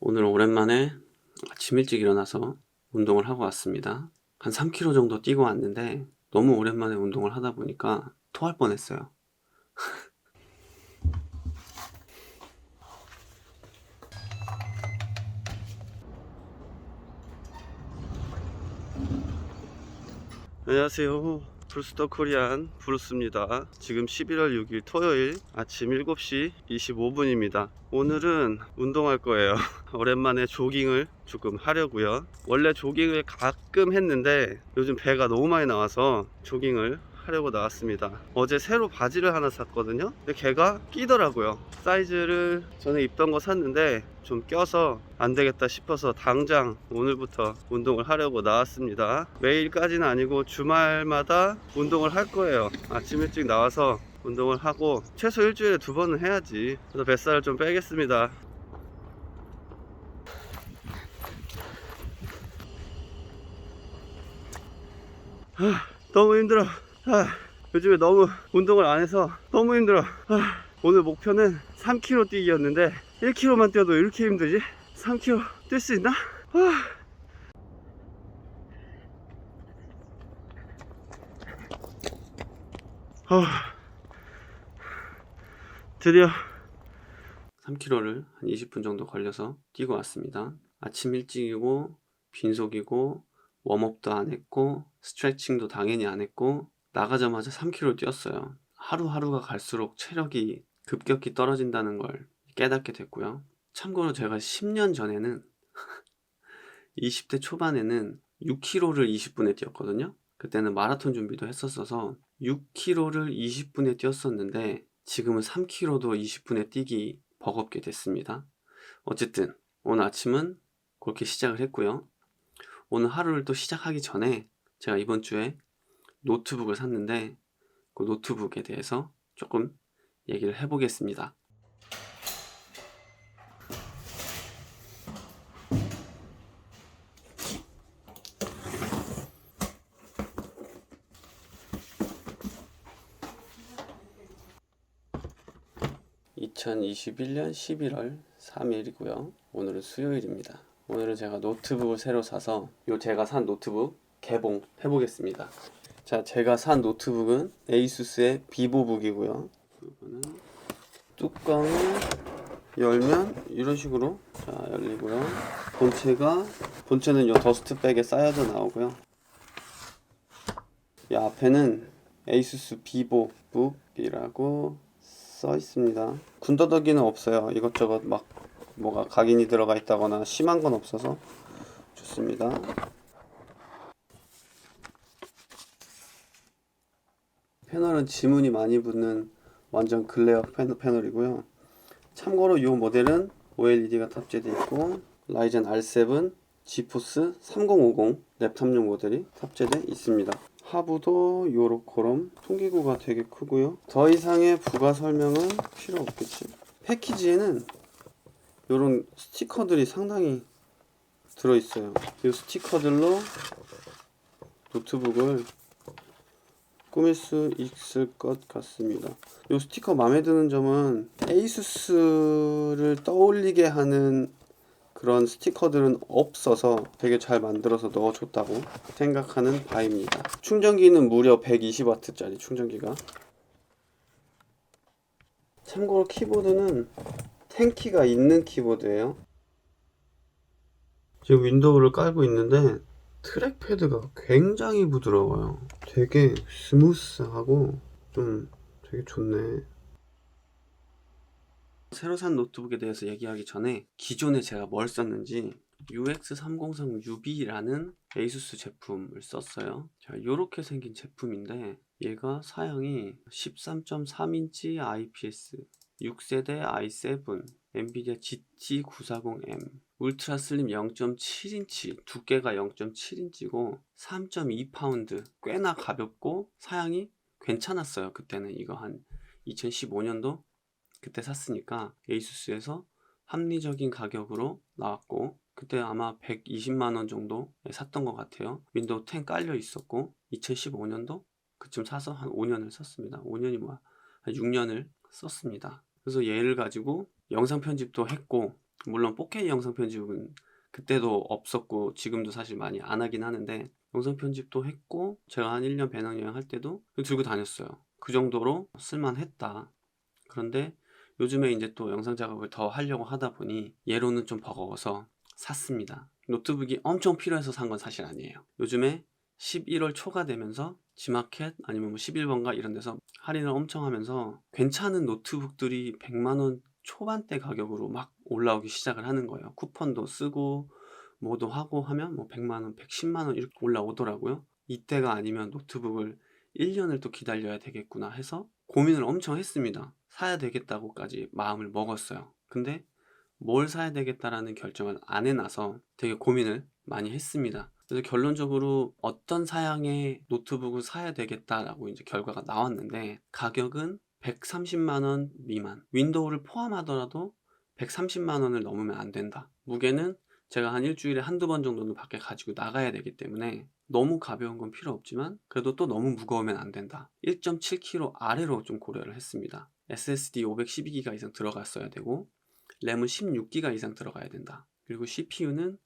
오늘 오랜만에 아침 일찍 일어나서 운동을 하고 왔습니다. 한 3km 정도 뛰고 왔는데 너무 오랜만에 운동을 하다 보니까 토할 뻔했어요. 안녕하세요. 브루스더 코리안 브루스입니다. 지금 11월 6일 토요일 아침 7시 25분입니다. 오늘은 운동할 거예요. 오랜만에 조깅을 조금 하려고요. 원래 조깅을 가끔 했는데 요즘 배가 너무 많이 나와서 조깅을 하려고 나왔습니다. 어제 새로 바지를 하나 샀거든요. 근데 걔가 끼더라고요. 사이즈를 전에 입던 거 샀는데 좀 껴서 안 되겠다 싶어서 당장 오늘부터 운동을 하려고 나왔습니다. 매일까지는 아니고 주말마다 운동을 할 거예요. 아침 일찍 나와서 운동을 하고 최소 일주일에 2번은 해야지. 그래서 뱃살을 좀 빼겠습니다. 너무 힘들어. 요즘에 너무 운동을 안 해서 너무 힘들어. 오늘 목표는 3km 뛰기였는데 1km만 뛰어도 이렇게 힘들지? 3km 뛸 수 있나? 드디어 3km를 한 20분 정도 걸려서 뛰고 왔습니다. 아침 일찍이고 빈속이고 웜업도 안 했고 스트레칭도 당연히 안 했고 나가자마자 3km 뛰었어요. 하루하루가 갈수록 체력이 급격히 떨어진다는 걸 깨닫게 됐고요. 참고로 제가 10년 전에는 20대 초반에는 6km를 20분에 뛰었거든요. 그때는 마라톤 준비도 했었어서 6km를 20분에 뛰었었는데 지금은 3km도 20분에 뛰기 버겁게 됐습니다. 어쨌든 오늘 아침은 그렇게 시작을 했고요. 오늘 하루를 또 시작하기 전에 제가 이번 주에 노트북을 샀는데 그 노트북에 대해서 조금 얘기를 해보겠습니다. 2021년 11월 3일이고요. 오늘은 수요일입니다. 오늘은 제가 노트북을 새로 사서 제가 산 노트북 개봉해 보겠습니다. 자, 제가 산 노트북은 에이수스의 비보북이고요. 이거는 뚜껑을 열면 이런 식으로 열리고요. 본체는 이 더스트백에 쌓여져 나오고요. 이 앞에는 에이수스 비보북이라고 써 있습니다. 군더더기는 없어요. 이것저것 막 뭐가 각인이 들어가 있다거나 심한 건 없어서 좋습니다. 패널은 지문이 많이 붙는 완전 글레어 패널이고요. 참고로 이 모델은 OLED가 탑재되어 있고 라이젠 R7 지포스 3050 랩탑용 모델이 탑재되어 있습니다. 하부도 요렇게럼 통기구가 되게 크고요. 더 이상의 부가 설명은 필요 없겠지. 패키지에는 요런 스티커들이 상당히 들어있어요. 이 스티커들로 노트북을 꾸밀 수 있을 것 같습니다. 이 스티커 마음에 드는 점은 에이수스를 떠올리게 하는 그런 스티커들은 없어서 되게 잘 만들어서 넣어줬다고 생각하는 바입니다. 충전기는 무려 120W짜리 충전기가. 참고로 키보드는 10키가 있는 키보드예요. 지금 윈도우를 깔고 있는데 트랙패드가 굉장히 부드러워요. 되게 스무스하고 좀 되게 좋네. 새로 산 노트북에 대해서 얘기하기 전에 기존에 제가 뭘 썼는지 UX303UB라는 에이수스 제품을 썼어요. 자, 요렇게 생긴 제품인데 얘가 사양이 13.3인치 IPS 6세대 i7 엔비디아 GT940M 울트라 슬림 0.7인치 두께가 0.7인치고 3.2파운드 꽤나 가볍고 사양이 괜찮았어요. 그때는 이거 한 2015년도 그때 샀으니까 에이수스에서 합리적인 가격으로 나왔고 그때 아마 120만원 정도에 샀던 것 같아요. 윈도우 10 깔려 있었고 2015년도 그쯤 사서 한 5년을 썼습니다. 5년이 뭐야 한 6년을 썼습니다. 그래서 얘를 가지고 영상 편집도 했고 물론 4K 영상 편집은 그때도 없었고 지금도 사실 많이 안 하긴 하는데 영상 편집도 했고 제가 한 1년 배낭여행 할 때도 들고 다녔어요. 그 정도로 쓸만했다. 그런데 요즘에 이제 또 영상 작업을 더 하려고 하다 보니 얘로는 좀 버거워서 샀습니다. 노트북이 엄청 필요해서 산 건 사실 아니에요. 요즘에 11월 초가 되면서 G마켓 아니면 뭐 11번가 이런 데서 할인을 엄청 하면서 괜찮은 노트북들이 100만원 초반대 가격으로 막 올라오기 시작을 하는 거예요. 쿠폰도 쓰고 뭐도 하고 하면 뭐 100만원, 110만원 이렇게 올라오더라고요. 이때가 아니면 노트북을 1년을 또 기다려야 되겠구나 해서 고민을 엄청 했습니다. 사야 되겠다고까지 마음을 먹었어요. 근데 뭘 사야 되겠다라는 결정을 안 해놔서 되게 고민을 많이 했습니다. 그래서 결론적으로 어떤 사양의 노트북을 사야 되겠다라고 이제 결과가 나왔는데 가격은 130만원 미만, 윈도우를 포함하더라도 130만원을 넘으면 안 된다. 무게는 제가 한 일주일에 한두 번 정도는 밖에 가지고 나가야 되기 때문에 너무 가벼운 건 필요 없지만 그래도 또 너무 무거우면 안 된다. 1.7kg 아래로 좀 고려를 했습니다. SSD 512기가 이상 들어갔어야 되고 램은 16기가 이상 들어가야 된다. 그리고 CPU는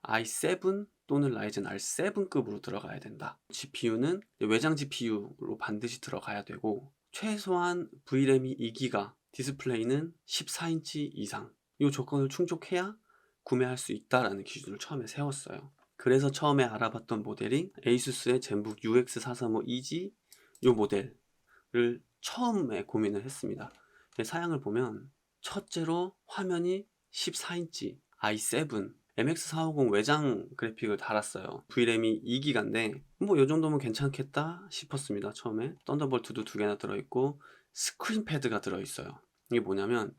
i7 또는 라이젠 R7급으로 들어가야 된다. GPU는 외장 GPU로 반드시 들어가야 되고 최소한 VRAM이 2기가, 디스플레이는 14인치 이상. 이 조건을 충족해야 구매할 수 있다라는 기준을 처음에 세웠어요. 그래서 처음에 알아봤던 모델이 ASUS의 젠북 UX435EG 이 모델을 처음에 고민을 했습니다. 사양을 보면 첫째로 화면이 14인치 i7 MX450 외장 그래픽을 달았어요. VRAM이 2기가인데 뭐 이 정도면 괜찮겠다 싶었습니다. 처음에 썬더볼트도 2개나 들어있고 스크린 패드가 들어있어요. 이게 뭐냐면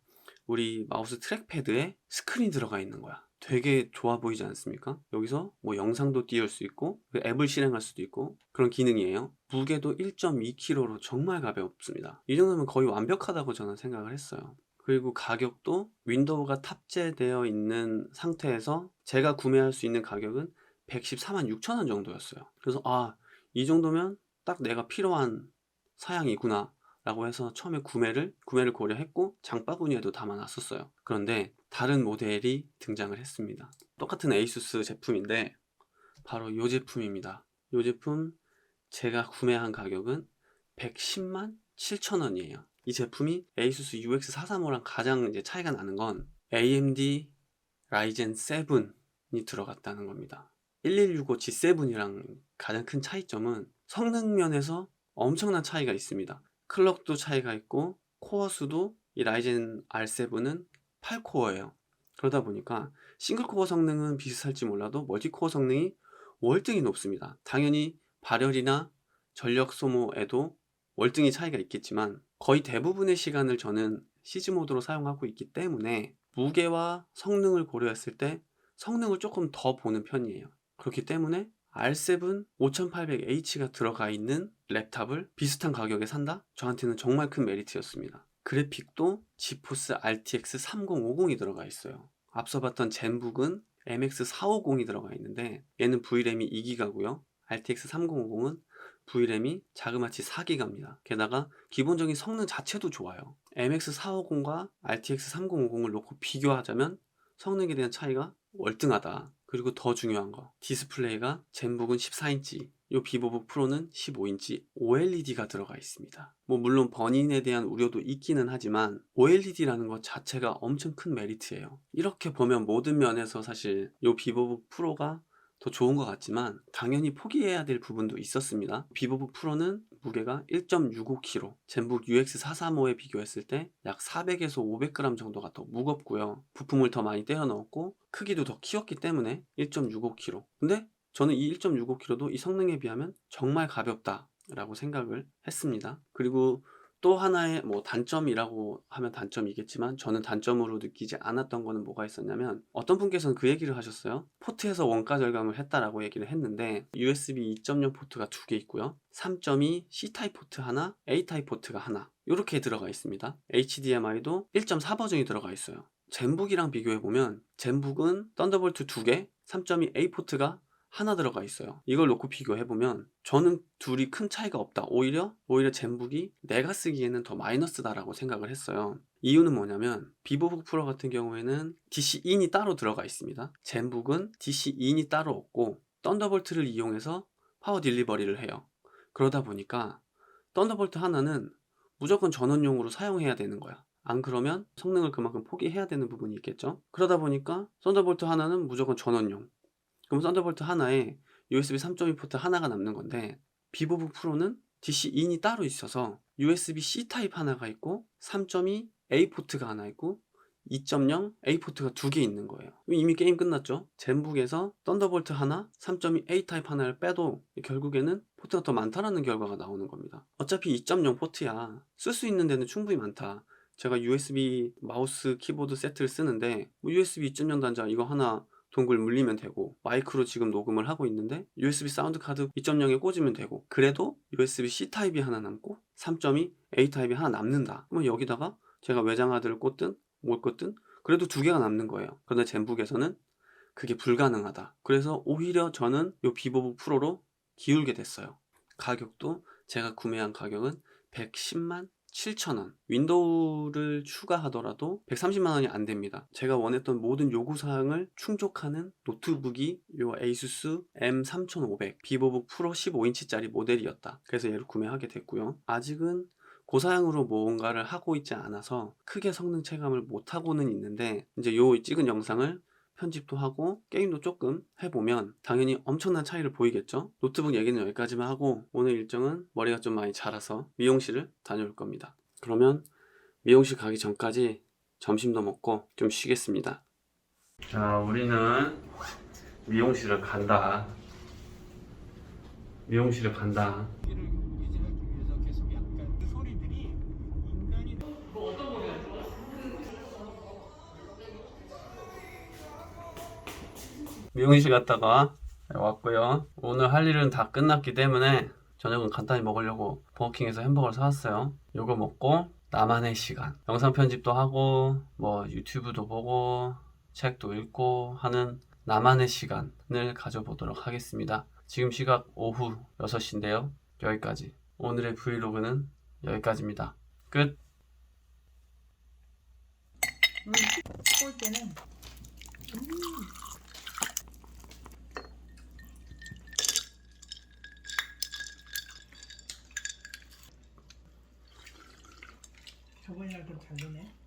우리 마우스 트랙패드에 스크린이 들어가 있는 거야. 되게 좋아 보이지 않습니까? 여기서 뭐 영상도 띄울 수 있고 앱을 실행할 수도 있고 그런 기능이에요. 무게도 1.2kg로 정말 가볍습니다. 이 정도면 거의 완벽하다고 저는 생각을 했어요. 그리고 가격도 윈도우가 탑재되어 있는 상태에서 제가 구매할 수 있는 가격은 114만 6천 원 정도였어요. 그래서 이 정도면 딱 내가 필요한 사양이구나 라고 해서 처음에 구매를 고려했고 장바구니에도 담아놨었어요. 그런데 다른 모델이 등장을 했습니다. 똑같은 에이수스 제품인데 바로 이 제품입니다. 이 제품 제가 구매한 가격은 110만 7천 원이에요. 이 제품이 ASUS UX435랑 가장 이제 차이가 나는 건 AMD 라이젠 7이 들어갔다는 겁니다. 1165 G7이랑 가장 큰 차이점은 성능 면에서 엄청난 차이가 있습니다. 클럭도 차이가 있고 코어 수도 이 라이젠 R7은 8코어예요. 그러다 보니까 싱글코어 성능은 비슷할지 몰라도 멀티코어 성능이 월등히 높습니다. 당연히 발열이나 전력 소모에도 월등히 차이가 있겠지만 거의 대부분의 시간을 저는 시즈 모드로 사용하고 있기 때문에 무게와 성능을 고려했을 때 성능을 조금 더 보는 편이에요. 그렇기 때문에 R7 5800H가 들어가 있는 랩탑을 비슷한 가격에 산다? 저한테는 정말 큰 메리트였습니다. 그래픽도 지포스 RTX 3050이 들어가 있어요. 앞서 봤던 젠북은 MX 450이 들어가 있는데 얘는 VRAM이 2기가고요. RTX 3050은 VRAM이 자그마치 4기가입니다. 게다가 기본적인 성능 자체도 좋아요. MX 450과 RTX 3050을 놓고 비교하자면 성능에 대한 차이가 월등하다. 그리고 더 중요한 거 디스플레이가 젠북은 14인치 이 비보북 프로는 15인치 OLED가 들어가 있습니다. 뭐 물론 번인에 대한 우려도 있기는 하지만 OLED라는 것 자체가 엄청 큰 메리트예요. 이렇게 보면 모든 면에서 사실 이 비보북 프로가 더 좋은 것 같지만 당연히 포기해야 될 부분도 있었습니다. 비보북 프로는 무게가 1.65kg, 젠북 UX435에 비교했을 때 약 400에서 500g 정도가 더 무겁고요. 부품을 더 많이 떼어 넣었고 크기도 더 키웠기 때문에 1.65kg. 근데 저는 이 1.65kg도 이 성능에 비하면 정말 가볍다라고 생각을 했습니다. 그리고 또 하나의 뭐 단점이라고 하면 단점이겠지만 저는 단점으로 느끼지 않았던 거는 뭐가 있었냐면 어떤 분께서는 그 얘기를 하셨어요. 포트에서 원가 절감을 했다라고 얘기를 했는데 USB 2.0 포트가 2개 있고요. 3.2 C타입 포트 하나, A타입 포트가 하나 이렇게 들어가 있습니다. HDMI도 1.4 버전이 들어가 있어요. 젠북이랑 비교해보면 젠북은 썬더볼트 2개, 3.2 A 포트가 하나 들어가 있어요. 이걸 놓고 비교해보면 저는 둘이 큰 차이가 없다. 오히려 젠북이 내가 쓰기에는 더 마이너스다라고 생각을 했어요. 이유는 뭐냐면 비보북 프로 같은 경우에는 DC-in이 따로 들어가 있습니다. 젠북은 DC-in이 따로 없고 썬더볼트를 이용해서 파워 딜리버리를 해요. 그러다 보니까 썬더볼트 하나는 무조건 전원용으로 사용해야 되는 거야. 안 그러면 성능을 그만큼 포기해야 되는 부분이 있겠죠. 그러다 보니까 썬더볼트 하나는 무조건 전원용. 그럼 썬더볼트 하나에 USB 3.2 포트 하나가 남는 건데 비보북 프로는 DC-in이 따로 있어서 USB-C 타입 하나가 있고 3.2 A 포트가 하나 있고 2.0 A 포트가 두 개 있는 거예요. 이미 게임 끝났죠. 젠북에서 썬더볼트 하나, 3.2 A 타입 하나를 빼도 결국에는 포트가 더 많다라는 결과가 나오는 겁니다. 어차피 2.0 포트야. 쓸 수 있는 데는 충분히 많다. 제가 USB 마우스 키보드 세트를 쓰는데 USB 2.0 단자 이거 하나 동글 물리면 되고 마이크로 지금 녹음을 하고 있는데 USB 사운드 카드 2.0에 꽂으면 되고 그래도 USB-C 타입이 하나 남고 3.2 A 타입이 하나 남는다. 그러면 여기다가 제가 외장하드를 꽂든 못 꽂든 그래도 두 개가 남는 거예요. 그런데 젠북에서는 그게 불가능하다. 그래서 오히려 저는 이 비보북 프로로 기울게 됐어요. 가격도 제가 구매한 가격은 110만 7,000원. 윈도우를 추가하더라도 130만 원이 안 됩니다. 제가 원했던 모든 요구사항을 충족하는 노트북이 요 ASUS M3500 비보북 프로 15인치짜리 모델이었다. 그래서 얘를 구매하게 됐고요. 아직은 고사양으로 뭔가를 하고 있지 않아서 크게 성능 체감을 못하고는 있는데 이제 요 찍은 영상을 편집도 하고 게임도 조금 해보면 당연히 엄청난 차이를 보이겠죠. 노트북 얘기는 여기까지만 하고 오늘 일정은 머리가 좀 많이 자라서 미용실을 다녀올 겁니다. 그러면 미용실 가기 전까지 점심도 먹고 좀 쉬겠습니다. 자, 우리는 미용실을 간다. 미용실을 간다. 미용실 갔다가 왔고요. 오늘 할 일은 다 끝났기 때문에 저녁은 간단히 먹으려고 버거킹에서 햄버거를 사왔어요. 요거 먹고 나만의 시간, 영상 편집도 하고 뭐 유튜브도 보고 책도 읽고 하는 나만의 시간을 가져보도록 하겠습니다. 지금 시각 오후 6시인데요. 여기까지. 오늘의 브이로그는 여기까지입니다. 끝. 볼 때는 저번이랑 좀 다르네.